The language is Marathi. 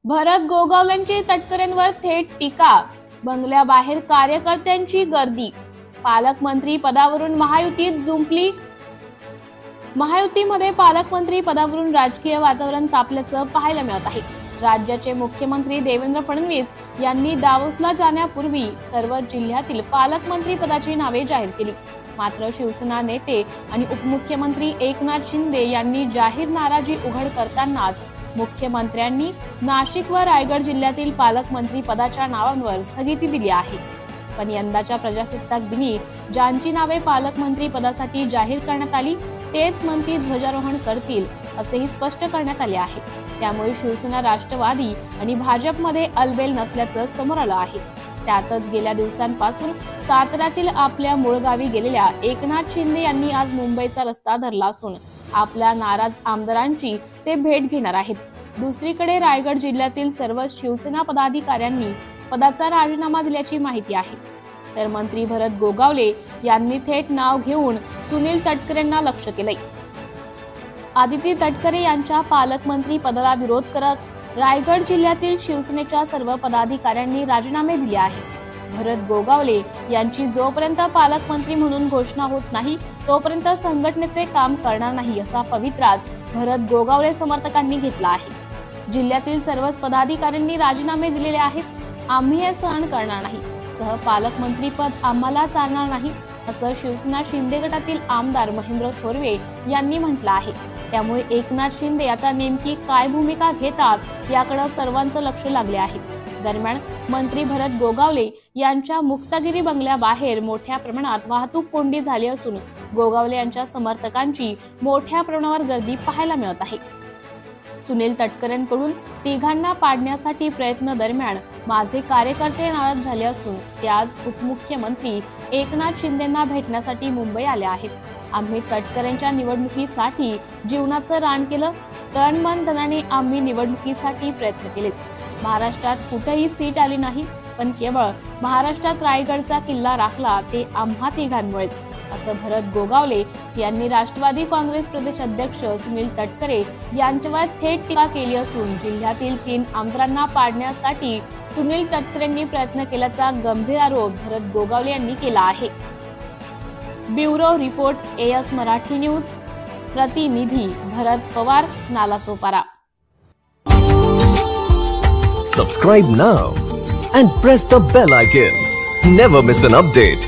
भरत गोगावलेंची तटकरेंवर थेट टीका, बंगल्याबाहेर कार्यकर्त्यांची गर्दी, पालकमंत्री पदावरून महायुतीत जुंपली। महायुतीमध्ये पालकमंत्री पदावरून राजकीय वातावरण तापल्याचं पाहायला मिळत आहे। राज्याचे मुख्यमंत्री देवेंद्र फडणवीस यांनी दावोसला जाण्यापूर्वी सर्व जिल्ह्यातील पालकमंत्री पदाची नावे जाहीर केली। मात्र शिवसेना नेते आणि उपमुख्यमंत्री एकनाथ शिंदे यांनी जाहीर नाराजी उघड करतानाच मुख्यमंत्र्यांनी नाशिक व रायगड जिल्ह्यातील पालकमंत्री पदाच्या नावांवर स्थगिती दिली आहे। पण यंदाच्या प्रजासत्ताक दिनी ज्यांची नावे पालकमंत्री पदासाठी जाहीर करण्यात आली तेच मंत्री ध्वजारोहण करतील असेही स्पष्ट करण्यात आले आहे। त्यामुळे शिवसेना, राष्ट्रवादी आणि भाजपमध्ये अलबेल नसल्याचं समोर आलं आहे। त्यातच गेल्या दिवसांपासून साताऱ्यातील आपल्या मूळ गावी गेलेल्या एकनाथ शिंदे यांनी आज मुंबईचा रस्ता धरला असून आपल्या नाराज आमदारांची ते भेट घेणार आहेत। दुसरीकडे रायगड जिल्ह्यातील सर्व शिवसेना पदाधिकाऱ्यांनी पदाचा राजीनामा दिल्याची माहिती आहे। तर मंत्री भरत गोगावले यांनी थेट नाव घेऊन सुनील तटकरेंना लक्ष्य केलंय। आदिती तटकरे यांच्या पालकमंत्री पदाला विरोध करत रायगड जिल्ह्यातील शिवसेनेच्या सर्व पदाधिकाऱ्यांनी राजीनामे दिले आहेत। भरत गोगावले यांची जोपर्यंत पालकमंत्री म्हणून घोषणा होत नाही तोपर्यंत संघटनेचे काम करणार नाही असा पवित्राच भरत गोगावले समर्थकांनी घेतला आहे। जिल्ह्यातील सर्वच पदाधिकाऱ्यांनी राजीनामे दिलेले आहेत। आम्ही हे सहन करणार नाही, सहपालकमंत्री पद आम्हाला चालणार नाही असं शिवसेना शिंदे गटातील आमदार महेंद्र थोरवे यांनी म्हटलं आहे। त्यामुळे एकनाथ शिंदे आता नेमकी काय भूमिका घेतात याकडे सर्वांचं लक्ष लागले आहे। दरम्यान मंत्री भरत गोगावले यांच्या मुक्तागिरी बंगल्याबाहेर मोठ्या प्रमाणात वाहतूक कोंडी झाली असून गोगावले यांच्या समर्थकांची मोठ्या प्रमाणावर गर्दी पाहायला मिळत आहे। सुनील तटकरेंकडून तिघांना पाडण्यासाठी प्रयत्न दरम्यान माझे कार्यकर्ते नाराज झाले असून ते आज उपमुख्यमंत्री एकनाथ शिंदेंना भेटण्यासाठी मुंबई आले आहेत। आम्ही तटकरेंच्या निवडणुकीसाठी जीवनाचं रान केलं, तन मन धनाने आम्ही निवडणुकीसाठी प्रयत्न केलेत। महाराष्ट्रात कुठेही सीट आली नाही, पण केवळ महाराष्ट्रात रायगडचा किल्ला राखला ते आम्हा तिघांमुळेच असं भरत गोगावले यांनी राष्ट्रवादी काँग्रेस प्रदेश अध्यक्ष सुनील तटकरे यांच्यावर थेट टीका केली असून जिल्ह्यातील 3 आमदारांना पाडण्यासाठी सुनील तटकरेंनी प्रयत्न केल्याचा गंभीर आरोप भरत गोगावले यांनी केला आहे। Bureau report, as Marathi news, प्रतिनिधी भरत Pawar, Nalasopara. Subscribe now and press the bell icon. Never miss an update.